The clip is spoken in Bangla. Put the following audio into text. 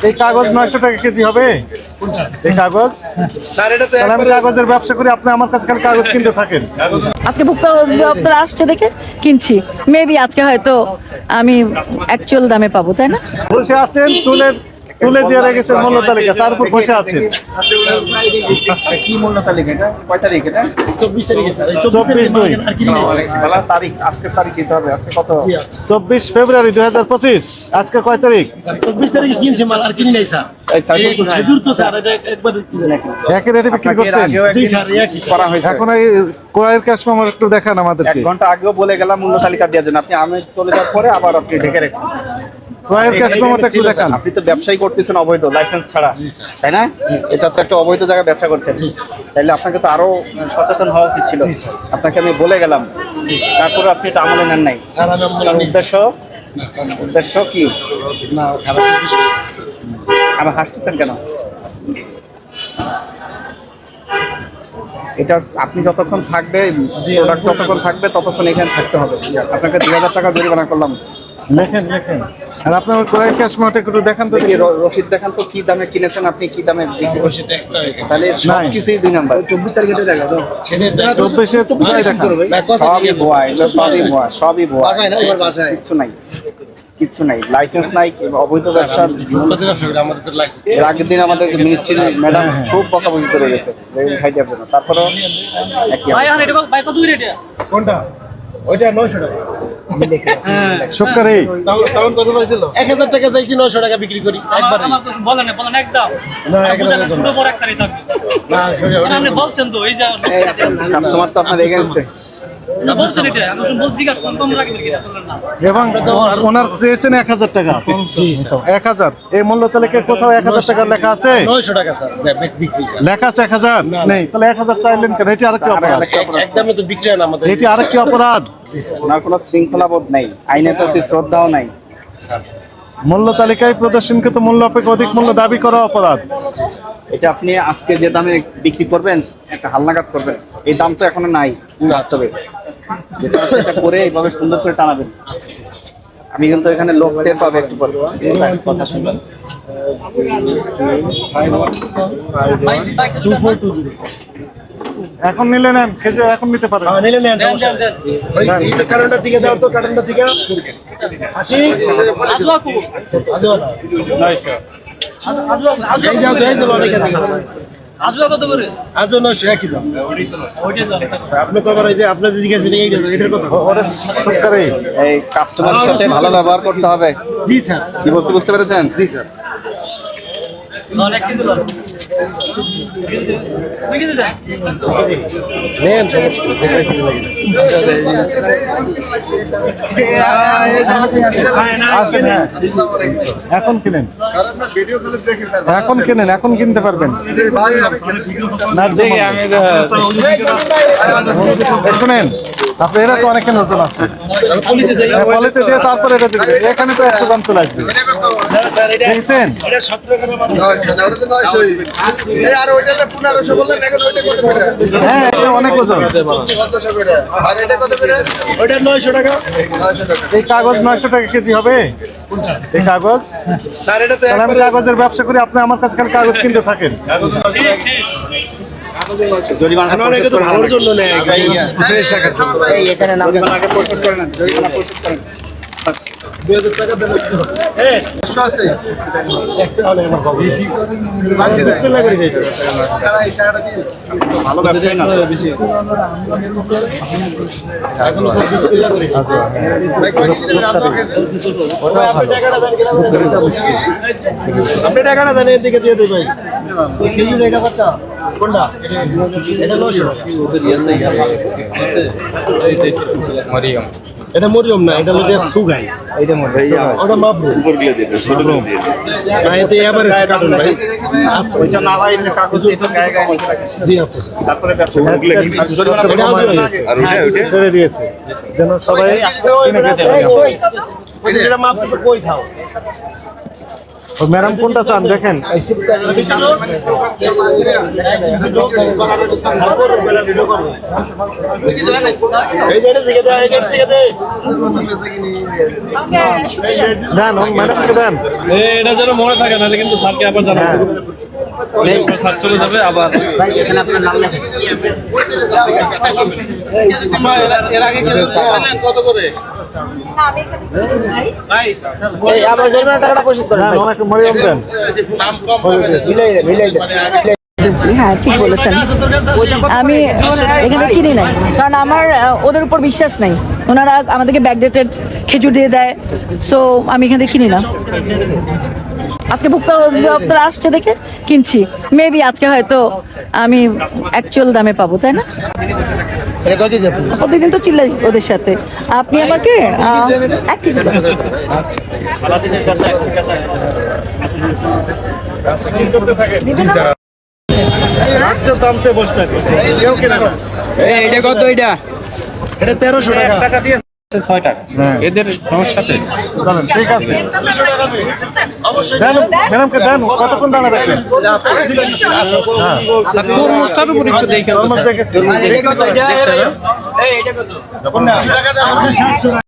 এই কাগজ 900 টাকা কেজি হবে এই কাগজ তাহলে আমি কাগজের ব্যবসা করি, আপনি আমার কাছে খালি কাগজ কিনতে থাকেন। আজকে ভুক্তা অধিদপ্তর আসছে দেখে কিনছি, মেবি আজকে হয়তো আমি অ্যাকচুয়াল দামে পাবো, তাই না? বসে আছেন, তুলে দিয়ে রেখেছেন মূল্য তালিকা, তারপর বসে আছেন। কি মূল্য তালিকা এটা? কয় তারিখ এটা? 24 তারিখ, আজকের তারিখ দিতে হবে। আজকে কত? 24 ফেব্রুয়ারি 2025। আজকে কয় তারিখ? 24 তারিখে কিনছে মাল, আর কিনি নাই স্যার। এই খেজুর তো স্যার এটা একবার কিনে নাকি একই রেটে বিক্রি করছেন? জি স্যার, একই করা হয়েছে। এখন এই ক্রয়ের ক্যাশ মেমো একটু দেখান আমাদেরকে। 1 ঘন্টা আগেও বলে গেলাম মূল্য তালিকা দেওয়ার জন্য, আপনি আমি চলে যাওয়ার পরে আবার আপনি ঢেকে রাখছেন। ক্রয়ের ক্যাশ মেমোটা একটু দেখান। আপনি তো ব্যবসায়ী করতেছেন অবৈধ, লাইসেন্স ছাড়া, তাই না? এটা তো একটা অবৈধ জায়গায় ব্যবসা করছেন। তাইলে আপনাকে তো আরো সচেতন হওয়া উচিত ছিল। আপনাকে আমি বলে গেলাম, তারপরে আপনি এটা আমলে নেন নাই। স্যার আমি আমল তার নিয়েছি। উদ্দেশ্য কি? না খারাপ কিছু আমার হাসতেছেন কেন? এটা আপনি যতক্ষণ থাকবে, প্রোডাক্ট যতক্ষণ থাকবে ততক্ষণ এখানে থাকতে হবে। আপনাকে 2000 টাকা জরিমানা করলাম। লেখেন। আর আপনার ক্রয়ের ক্যাশ মেমোটা একটু দেখান তো দেখি। রসিদ দেখান তো, কি দামে কিনেছেন আপনি, কি দামে বিক্রি করছেন। সেটা একটা তাহলে সবকিছুই 2 নাম্বার। 24 তারিখে দেখা দাও। সেটা 24-এ দেখান। সবই ভুয়া, এগুলো সবই ভুয়া। কিচ্ছু নাই, লাইসেন্স নাই, অবৈধ ব্যবসা। আমাদের তো লাইসেন্স এর আগের দিন আমাদের মিনিস্ট্রির ম্যাডাম খুব বকাবকি করে গেছে খাই দেওয়ার জন্য। তারপরেও একই অবস্থা। কোনটা? ওইটা 900 টাকা। সরকারি তখন কত চাইছিল? 1000 টাকা চাইছি, 900 টাকা বিক্রি করি একবারে। আমার তো বলেন একদম না বুঝেন না, ছোট বড় একটারই থাকবে। না আপনি বলছেন তো এই যে কাস্টমার তো আপনার এগেনস্টে। না বলছেন এটা, আমি শুন বলছি জিজ্ঞাসা করুন, কম রাখবেন কিনা বললেন না। এবং ওনার চেয়েছেন 1000 টাকা। 1000 এই মূল্য তালিকায় কোথাও 1000 টাকা লেখা আছে? 900 টাকা স্যার বিক্রি স্যার। লেখা আছে 1000 নেই, তাহলে 1000 চাইলেন কেন? এটি আরেকটি অপরাধ। একদমই তো বিক্রি হয় না আমাদের। এটি আরেকটি অপরাধ। ওনার কোনো শৃঙ্খলাবোধ নাই, আইনের প্রতি শ্রদ্ধাও নাই। মূল্য তালিকায় প্রদর্শনকৃত মূল্য অপেক্ষা অধিক মূল্য দাবি করা অপরাধ। এটা আপনি আজকে যে দামে বিক্রি করবেন, একটা হালনাগাদ করবেন, এই দাম তো এখনো নাই বাস্তবে। যেটা আছে এটা করে এইভাবে সুন্দর করে টানাবেন। আমি কিন্তু এখানে লোক টের পাবে একটু পরে, কথা শুনবেন। এখন নিলে নেন, খেজে এখন নিতে পারেন। হ্যাঁ নিলে নেন, সমস্যা নেই। ওই এই তো কারণটা দিকে দাও তো, কারণটা দিকে 80 আজও আকু আজও না। এই যাও এই যাও অনেক দিকে আজও কত করে? আজও 900 একই দাম। ওইটা দাও। আপনি তো আবার এই যে আপনাদের জিজ্ঞাসা নেই, এটার কথা। ওরে সরকারি এই কাস্টমারের সাথে ভালো ব্যবহার করতে হবে। জি স্যার। কি বুঝতে পেরেছেন? জি স্যার। অনেক কিন্তু দাও। দেখি দে। নেন, সমস্যা নেই, যেটা কিছু লাগে আসেন। এখন কিনেন, এখন কিনতে পারবেন। শুনেন, আপনি এটা তো অনেকে নতুন আছে, পলিতে দিয়ে তারপরে এটা দিবেন। এখানে তো 100 গ্রাম চলে আসবে, দেখছেন? এটা 17 হ্যাঁ, এটা অনেক ওজন। ওইটা 900 টাকা। এই কাগজ 900 টাকা কেজি হবে এই কাগজ। স্যার এটা তো তাহলে আমি কাগজের ব্যবসা করি, আপনি আমার কাছে খালি কাগজ কিনতে থাকেন। ঠিক ঠিক। জরিমানা অনেকে তো ভালোর জন্য নেয়। এখানে জরিমানা আগে পরিশোধ করে নেন, জরিমানা পরিশোধ করেন। 2000 টাকা দেন। আছে একটা হলে আমার বাবা বিসমিল্লাহ করে দিই। ভালো ব্যবসায়ী না। এখনো সব বিসমিল্লাহ করে। আপনি টাকাটা দেন, এদিকে দিয়ে দেই ভাই। এটা কত? কোনটা? এটা 900 টাকা। এটা মরিয়ম না, এটা হলো সুগাই। এইটা মধ্যে ওটা মাপবো উপরগুলো দিতে, ছোটগুলো দিয়ে। না, এতে এবারে কাটুন ভাই। আচ্ছা, ওইটা না হয় এমনি কাগজ একটু গায়ে গায়ে মিশে থাকে। জি আচ্ছা স্যার। তারপরে জরিমানা এটা আজও হয়ে গেছে। ছেড়ে দিয়েছে যেন সবাই কিনে খেতে পারে। এটা মাপতে তো কই থাও। ম্যাডাম কোনটা চান দেখেন। দেন ম্যাডামকে দেন। এটা যেন মনে থাকে, নাহলে কিন্তু স্যারকে আবার জানাবো। স্যার চলে যাবে আবার। এর আগে কত করে? দেন ওনাকে মরিয়ম দেন। হ্যাঁ ঠিক বলেছেন, আমি এখানে কিনি নাই, কারণ আমার ওদের উপর বিশ্বাস নাই। ওনারা আমাদেরকে ব্যাকডেটেড খেজুর দিয়ে দেয়, সো আমি এখান থেকে কিনি না। আজকে ভুক্ত অধিদপ্তর আসছে দেখে কিনছি, মেবি আজকে হয়তো আমি অ্যাকচুয়াল দামে পাবো, তাই না? প্রতিদিন তো চিল্লাই ওদের সাথে। আপনি আমাকে 1 কেজি দেন। দাম চেয়ে বসে থাকে, কেউ কিনে না। এটা কত? এটা 1300 টাকা। 6 টাকা। এদের সমস্যাতে চলেন, ঠিক আছে। দেন ম্যাডামকে দেন, কতক্ষণ দাঁড়া রাখবেন? স্যার তরমুজটার উপর একটু দেখে দেখেছি। দেখছেন?